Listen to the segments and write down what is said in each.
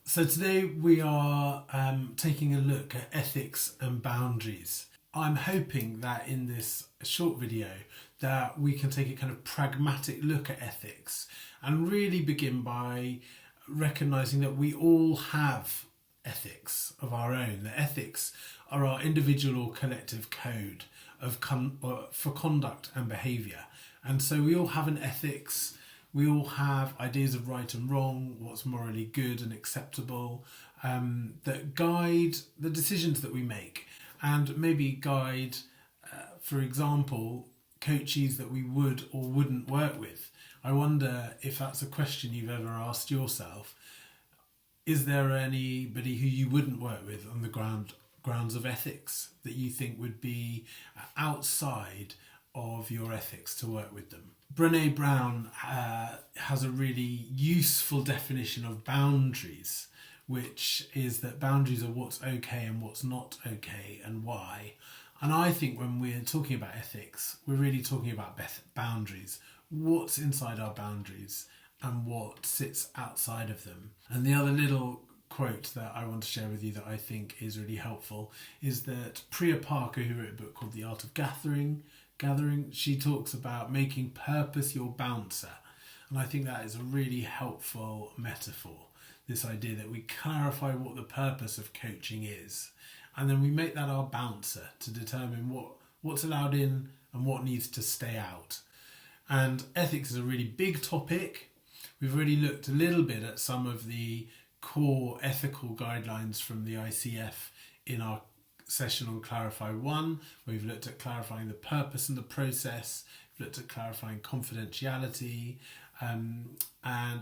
So today we are taking a look at ethics and boundaries. I'm hoping that in this short video that we can take a kind of pragmatic look at ethics and really begin by recognizing that we all have ethics of our own. That ethics are our individual or collective code of for conduct and behavior. And so we all have an ethics. We all have ideas of right and wrong, what's morally good and acceptable, that guide the decisions that we make and maybe guide, for example, coaches that we would or wouldn't work with. I wonder if that's a question you've ever asked yourself. Is there anybody who you wouldn't work with on the grounds of ethics that you think would be outside of your ethics to work with them? Brené Brown has a really useful definition of boundaries, which is that boundaries are what's okay and what's not okay and why. And I think when we're talking about ethics, we're really talking about boundaries. What's inside our boundaries and what sits outside of them. And the other little quote that I want to share with you that I think is really helpful is that Priya Parker, who wrote a book called The Art of Gathering, she talks about making purpose your bouncer. And I think that is a really helpful metaphor. This idea that we clarify what the purpose of coaching is. And then we make that our bouncer to determine what's allowed in and what needs to stay out. And ethics is a really big topic. We've already looked a little bit at some of the core ethical guidelines from the ICF in our session on Clarify 1. We've looked at clarifying the purpose and the process. We've looked at clarifying confidentiality. And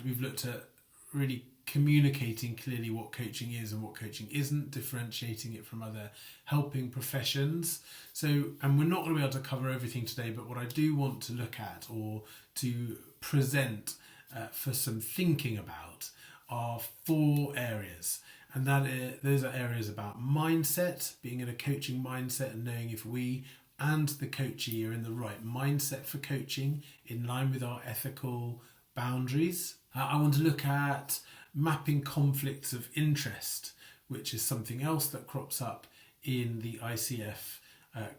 we've looked at really communicating clearly what coaching is and what coaching isn't, differentiating it from other helping professions. And we're not going to be able to cover everything today, but what I do want to look at or to present for some thinking about are 4 areas. And those are areas about mindset, being in a coaching mindset and knowing if we and the coachee are in the right mindset for coaching in line with our ethical boundaries. I want to look at mapping conflicts of interest, which is something else that crops up in the ICF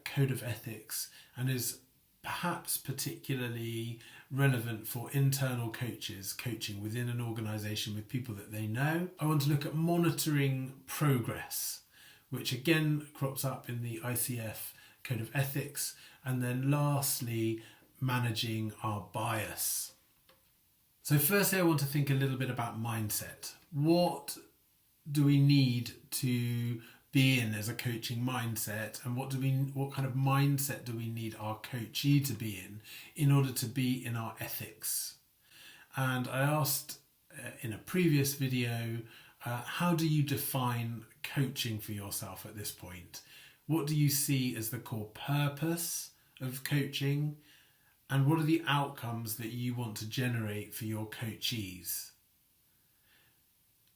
Code of Ethics and is perhaps particularly relevant for internal coaches coaching within an organisation with people that they know. I want to look at monitoring progress, which again crops up in the ICF Code of Ethics. And then lastly, managing our bias. So firstly, I want to think a little bit about mindset. What do we need to be in as a coaching mindset, and what kind of mindset do we need our coachee to be in order to be in our ethics? And I asked in a previous video, how do you define coaching for yourself at this point? What do you see as the core purpose of coaching? And what are the outcomes that you want to generate for your coachees?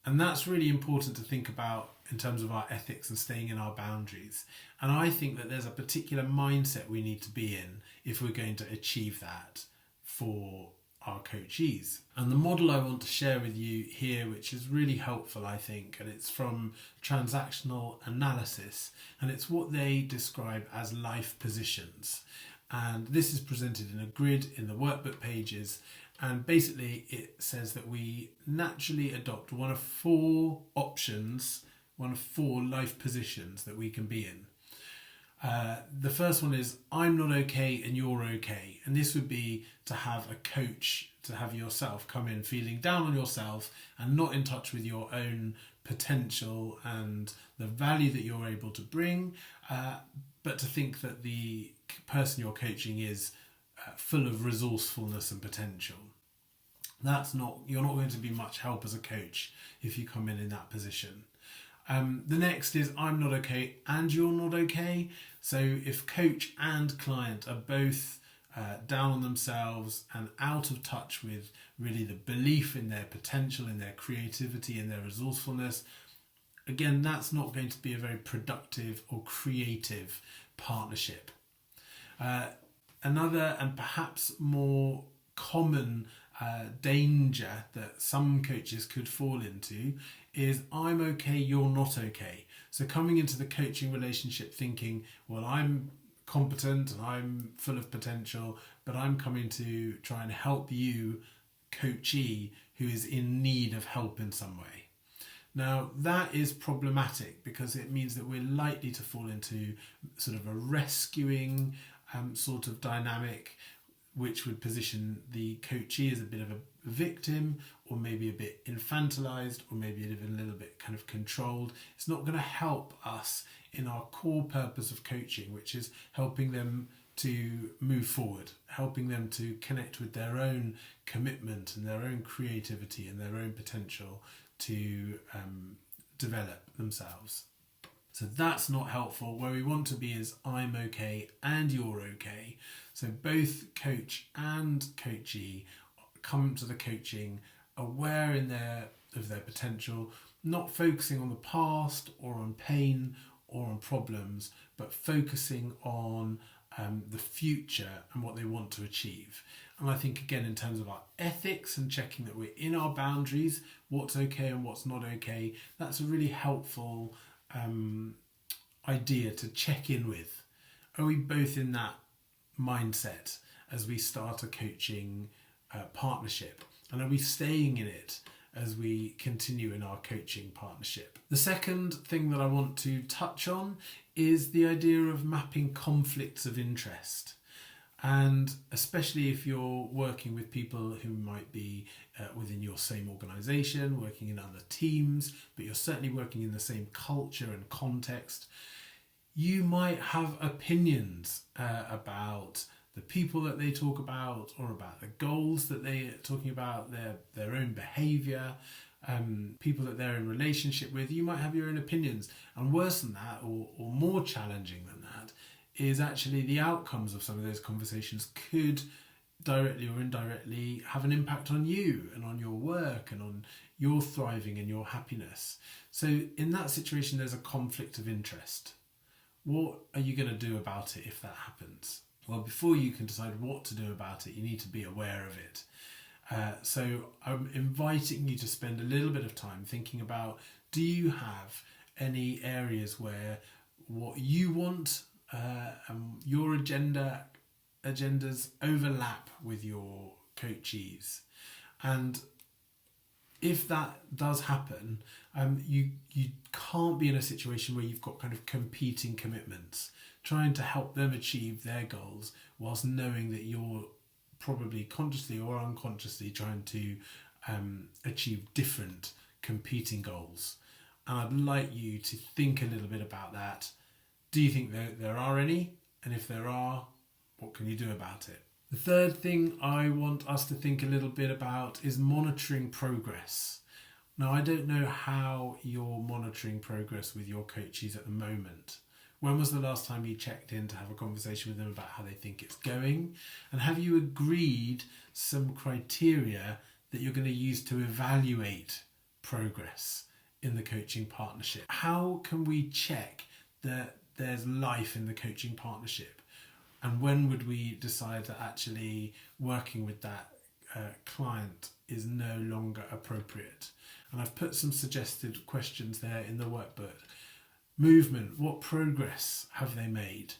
And that's really important to think about in terms of our ethics and staying in our boundaries. And I think that there's a particular mindset we need to be in if we're going to achieve that for our coachees. And the model I want to share with you here, which is really helpful, I think, and it's from transactional analysis, and it's what they describe as life positions. And this is presented in a grid in the workbook pages. And basically it says that we naturally adopt one of 4 options, one of 4 life positions that we can be in. The first one is, I'm not okay and you're okay. And this would be to have a coach, to have yourself come in feeling down on yourself and not in touch with your own potential and the value that you're able to bring, but to think that the person you're coaching is full of resourcefulness and potential. You're not going to be much help as a coach if you come in that position. The next is, I'm not okay and you're not okay. So if coach and client are both down on themselves and out of touch with really the belief in their potential, in their creativity, in their resourcefulness, again, that's not going to be a very productive or creative partnership. Another and perhaps more common danger that some coaches could fall into is I'm okay, you're not okay. So coming into the coaching relationship thinking, well, I'm competent and I'm full of potential, but I'm coming to try and help you, coachee, who is in need of help in some way. Now, that is problematic because it means that we're likely to fall into sort of a rescuing sort of dynamic, which would position the coachee as a bit of a victim, or maybe a bit infantilized, or maybe even a little bit kind of controlled. It's not going to help us in our core purpose of coaching, which is helping them to move forward, helping them to connect with their own commitment and their own creativity and their own potential to develop themselves. So that's not helpful. Where we want to be is I'm okay and you're okay. So both coach and coachee come to the coaching aware of their potential, not focusing on the past or on pain or on problems, but focusing on the future and what they want to achieve. And I think, again, in terms of our ethics and checking that we're in our boundaries, what's okay and what's not okay, that's a really helpful idea to check in with. Are we both in that mindset as we start a coaching partnership? And are we staying in it as we continue in our coaching partnership? The second thing that I want to touch on is the idea of mapping conflicts of interest. And especially if you're working with people who might be within your same organisation, working in other teams, but you're certainly working in the same culture and context, you might have opinions about the people that they talk about, or about the goals that they're talking about, their own behaviour, people that they're in relationship with. You might have your own opinions. And worse than that, or more challenging than that, is actually the outcomes of some of those conversations could directly or indirectly have an impact on you and on your work and on your thriving and your happiness. So in that situation, there's a conflict of interest. What are you going to do about it if that happens? Well, before you can decide what to do about it, you need to be aware of it. So I'm inviting you to spend a little bit of time thinking about, do you have any areas where what you want your agendas overlap with your coachees? And if that does happen, you can't be in a situation where you've got kind of competing commitments, trying to help them achieve their goals whilst knowing that you're probably consciously or unconsciously trying to achieve different competing goals. And I'd like you to think a little bit about that. Do you think there are any? And if there are, what can you do about it? The third thing I want us to think a little bit about is monitoring progress. Now, I don't know how you're monitoring progress with your coaches at the moment. When was the last time you checked in to have a conversation with them about how they think it's going? And have you agreed some criteria that you're going to use to evaluate progress in the coaching partnership? How can we check that there's life in the coaching partnership? And when would we decide that actually working with that client is no longer appropriate? And I've put some suggested questions there in the workbook. Movement, what progress have they made?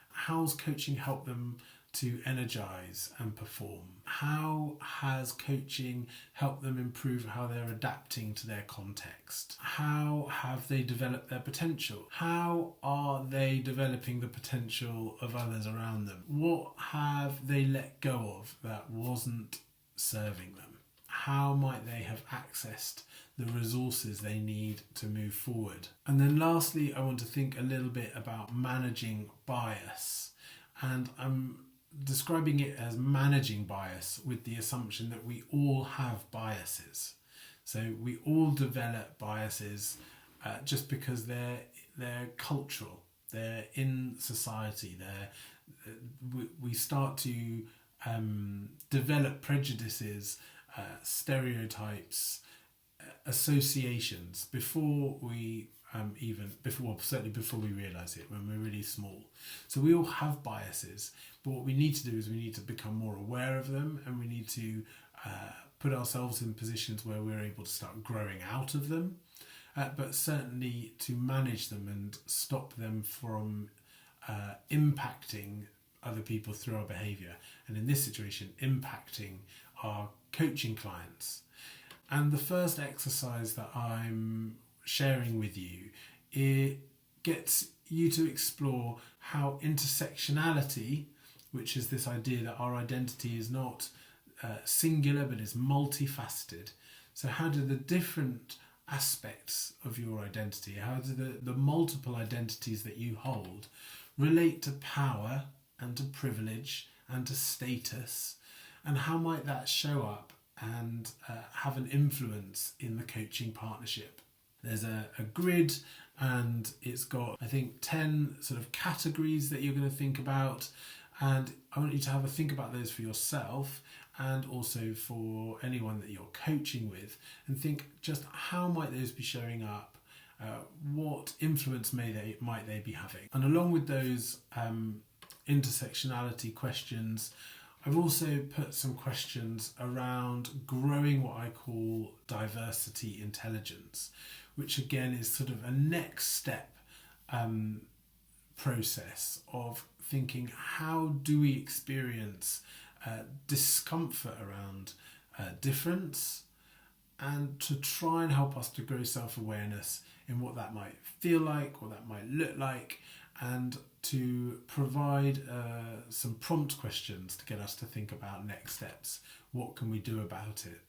How's coaching helped them to energize and perform? How has coaching helped them improve how they're adapting to their context? How have they developed their potential? How are they developing the potential of others around them? What have they let go of that wasn't serving them? How might they have accessed the resources they need to move forward? And then lastly, I want to think a little bit about managing bias. And I'm describing it as managing bias with the assumption that we all have biases. So we all develop biases just because they're cultural, they're in society, we start to develop prejudices, stereotypes, associations before we certainly before we realise it, when we're really small. So we all have biases, but what we need to do is we need to become more aware of them, and we need to put ourselves in positions where we're able to start growing out of them, but certainly to manage them and stop them from impacting other people through our behaviour, and in this situation impacting our coaching clients. And the first exercise that I'm sharing with you, it gets you to explore how intersectionality, which is this idea that our identity is not singular but is multifaceted. So how do the different aspects of your identity, how do the multiple identities that you hold relate to power and to privilege and to status, and how might that show up and have an influence in the coaching partnership? There's a grid, and it's got, I think, 10 sort of categories that you're going to think about, and I want you to have a think about those for yourself and also for anyone that you're coaching with, and think just how might those be showing up, what influence might they be having. And along with those intersectionality questions, I've also put some questions around growing what I call diversity intelligence, which again is sort of a next step process of thinking, how do we experience discomfort around difference, and to try and help us to grow self-awareness in what that might feel like, what that might look like, and to provide some prompt questions to get us to think about next steps. What can we do about it?